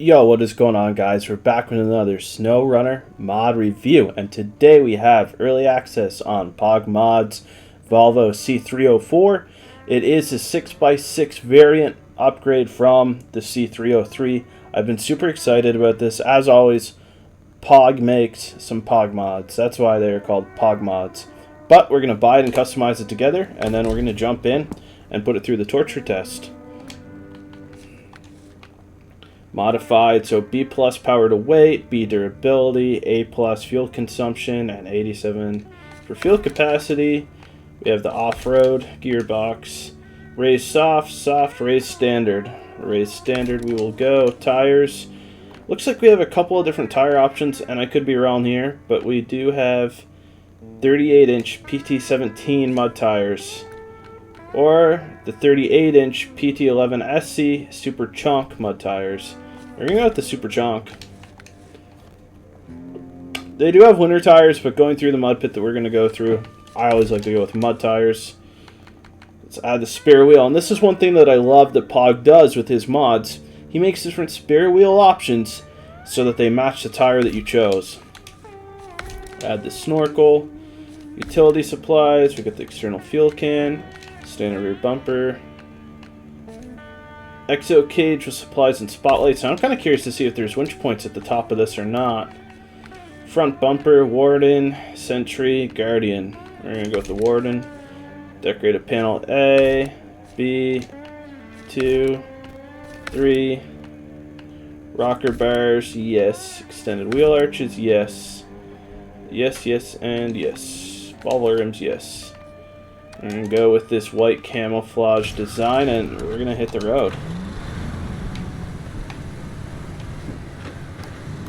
Yo, what is going on, guys? We're back with another SnowRunner mod review, and today we have early access on PogMod's VOLVO C304. It is a 6x6 variant upgrade from the C303. I've been super excited about this. As always, Pog makes some Pog mods. That's why they're called Pog mods. But we're going to buy it and customize it together, and then we're going to jump in and put it through the torture test. Modified, so B plus power to weight, B durability, A plus fuel consumption, and 87 for fuel capacity. We have the off-road gearbox, raised soft, soft, raised standard. Raised standard we will go. Tires, looks like we have a couple of different tire options, and I could be wrong here, but we do have 38-inch PT17 mud tires, or the 38-inch PT11 SC Super Chunk mud tires. We're going to go with the Super Chunk. They do have winter tires, but going through the mud pit that we're going to go through, I always like to go with mud tires. Let's add the spare wheel. And this is one thing that I love that Pog does with his mods. He makes different spare wheel options so that they match the tire that you chose. Add the snorkel. Utility supplies. We got the external fuel can. Standard rear bumper. Exo cage with supplies and spotlights. Now I'm kind of curious to see if there's winch points at the top of this or not. Front bumper, Warden, Sentry, Guardian. We're going to go with the Warden. Decorated panel A, B, 2, 3. Rocker bars, yes. Extended wheel arches, yes. Yes, yes, and yes. Volvo rims, yes. We're going to go with this white camouflage design, and we're going to hit the road.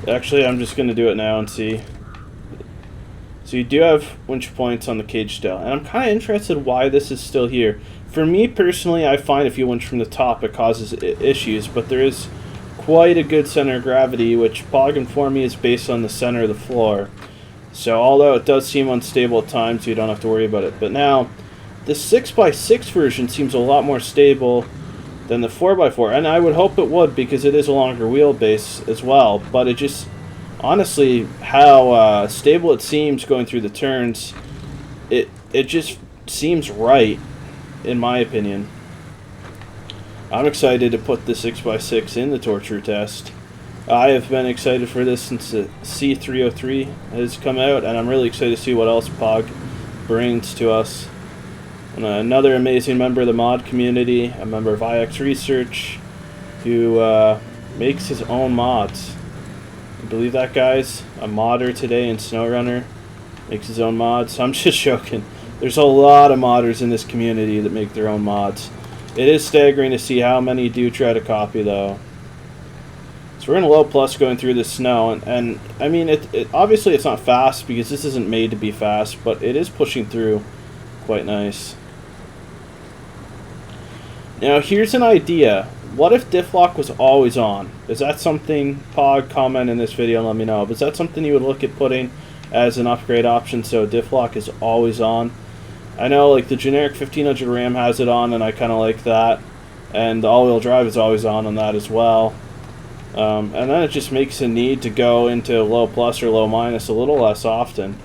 Actually, I'm just going to do it now and see. So you do have winch points on the cage still, and I'm kind of interested why this is still here. For me personally, I find if you winch from the top, it causes issues, but there is quite a good center of gravity, which Pog informed me is based on the center of the floor. So although it does seem unstable at times, you don't have to worry about it. But now, the 6x6 version seems a lot more stable than the 4x4, and I would hope it would because it is a longer wheelbase as well, but it just, honestly, how stable it seems going through the turns, it just seems right, in my opinion. I'm excited to put the 6x6 in the torture test. I have been excited for this since the C303 has come out, and I'm really excited to see what else Pog brings to us. And another amazing member of the mod community, a member of IX Research, who makes his own mods. You believe that, guys? A modder today in SnowRunner makes his own mods. I'm just joking. There's a lot of modders in this community that make their own mods. It is staggering to see how many do try to copy, though. So we're in low plus going through the snow, and I mean, obviously it's not fast because this isn't made to be fast, but it is pushing through quite nice. Now here's an idea. What if diff lock was always on? Is that something, Pog, comment in this video and let me know. But is that something you would look at putting as an upgrade option so diff lock is always on? I know like the generic 1500 Ram has it on, and I kind of like that. And the all-wheel drive is always on that as well. And then it just makes a need to go into low plus or low minus a little less often.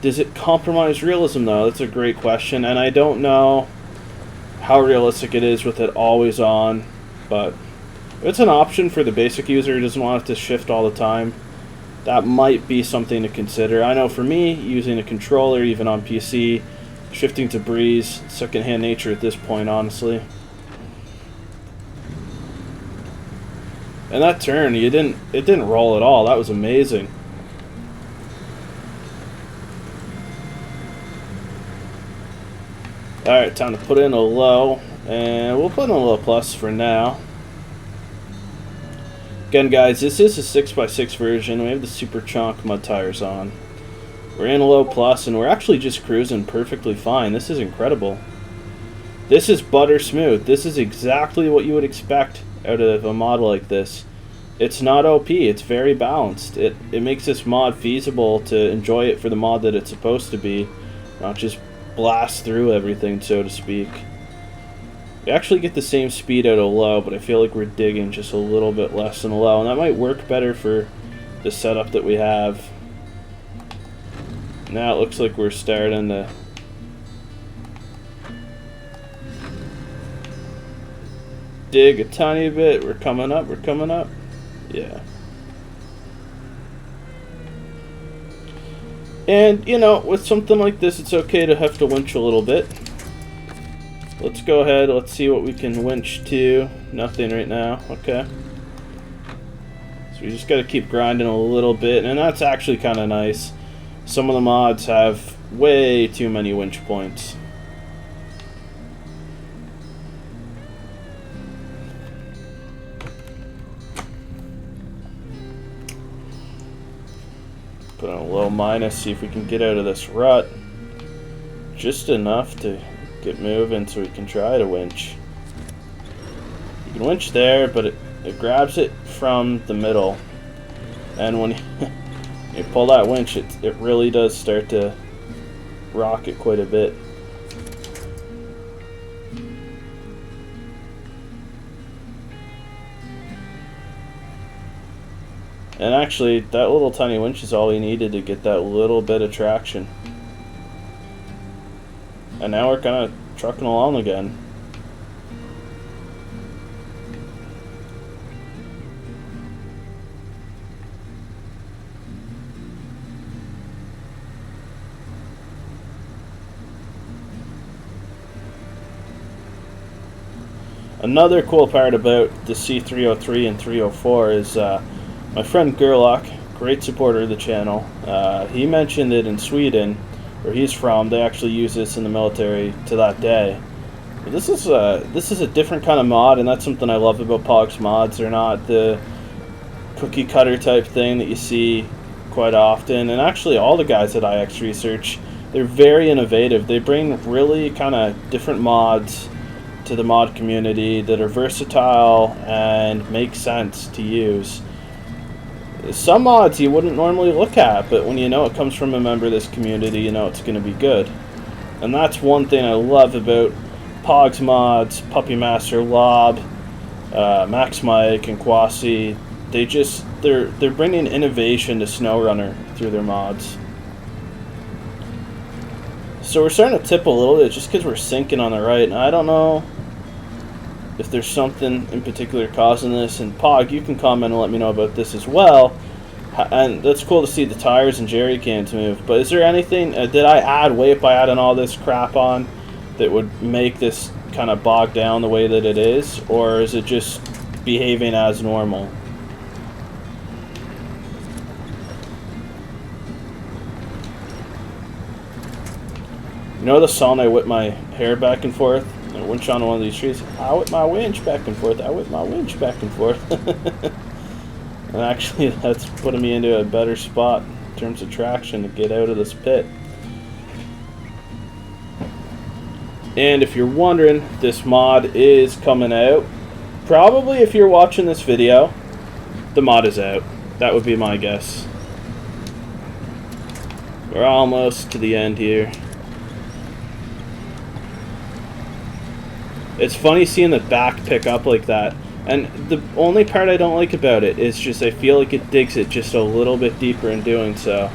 Does it compromise realism though? That's a great question, and I don't know how realistic it is with it always on, but if it's an option for the basic user who doesn't want it to shift all the time, that might be something to consider. I know for me, using a controller even on PC, shifting to breeze, secondhand nature at this point, honestly. And that turn, it didn't roll at all. That was amazing. Alright, time to put in a low, and we'll put in a low plus for now. Again, guys, this is a 6x6 version. We have the Super Chunk mud tires on. We're in a low plus, and we're actually just cruising perfectly fine. This is incredible. This is butter smooth. This is exactly what you would expect out of a mod like this. It's not OP, it's very balanced. It makes this mod feasible to enjoy it for the mod that it's supposed to be, not just blast through everything, so to speak. We actually get the same speed out of low, but I feel like we're digging just a little bit less than low, and that might work better for the setup that we have. Now it looks like we're starting to dig a tiny bit. We're coming up, we're coming up. Yeah. And, you know, with something like this, it's okay to have to winch a little bit. Let's go ahead, let's see what we can winch to. Nothing right now, okay. So we just got to keep grinding a little bit, and that's actually kind of nice. Some of the mods have way too many winch points. Put on a low minus, see if we can get out of this rut. Just enough to get moving so we can try to winch. You can winch there, but it grabs it from the middle. And when you pull that winch, it really does start to rock it quite a bit. And actually, that little tiny winch is all we needed to get that little bit of traction. And now we're kind of trucking along again. Another cool part about the C303 and 304 is my friend Gerlach, great supporter of the channel, he mentioned that in Sweden, where he's from, they actually use this in the military to that day. But this is a different kind of mod, and that's something I love about Pog's mods. They're not the cookie cutter type thing that you see quite often. And actually, all the guys at IX Research, they're very innovative. They bring really kind of different mods to the mod community that are versatile and make sense to use. Some mods you wouldn't normally look at, but when you know it comes from a member of this community, you know it's going to be good. And that's one thing I love about Pog's mods, Puppy Master, Lob, Max Mike, and Quasi. They're bringing innovation to SnowRunner through their mods. So we're starting to tip a little bit just because we're sinking on the right, and I don't know if there's something in particular causing this. And Pog, you can comment and let me know about this as well. And that's cool to see the tires and jerry cans move. But is there anything, did I add weight by adding all this crap on that would make this kind of bog down the way that it is? Or is it just behaving as normal? You know the song I whip my hair back and forth? I winch on one of these trees. I whip my winch back and forth. I whip my winch back and forth. And actually, that's putting me into a better spot in terms of traction to get out of this pit. And if you're wondering, this mod is coming out. Probably if you're watching this video, the mod is out. That would be my guess. We're almost to the end here. It's funny seeing the back pick up like that. And the only part I don't like about it is just I feel like it digs it just a little bit deeper in doing so.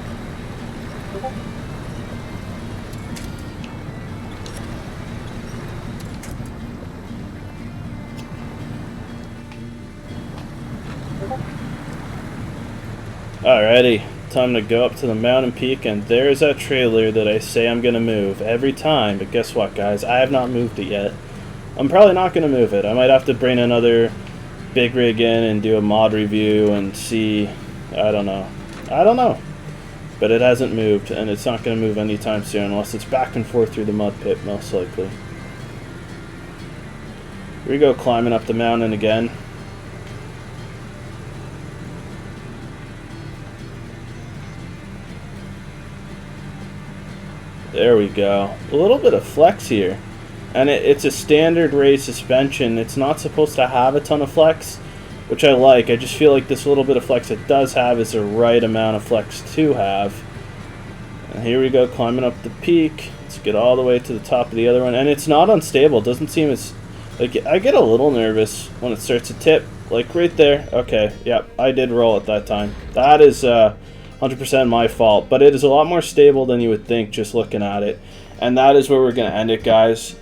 Alrighty, time to go up to the mountain peak, and there's that trailer that I say I'm going to move every time. But guess what, guys? I have not moved it yet. I'm probably not going to move it. I might have to bring another big rig in and do a mod review and see. I don't know. But it hasn't moved, and it's not going to move anytime soon unless it's back and forth through the mud pit, most likely. Here we go, climbing up the mountain again. There we go. A little bit of flex here. And it's a standard raised suspension. It's not supposed to have a ton of flex, which I like. I just feel like this little bit of flex it does have is the right amount of flex to have. And here we go, climbing up the peak. Let's get all the way to the top of the other one. And it's not unstable. It doesn't seem as Like, I get a little nervous when it starts to tip, like right there. Okay, yep, I did roll it that time. That is 100% my fault, but it is a lot more stable than you would think just looking at it. And that is where we're going to end it, guys.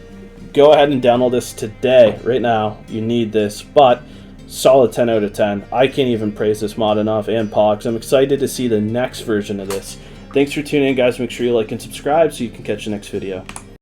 Go ahead and download this today, right now. You need this, but solid 10 out of 10. I can't even praise this mod enough, and Pogs. I'm excited to see the next version of this. Thanks for tuning in, guys. Make sure you like and subscribe so you can catch the next video.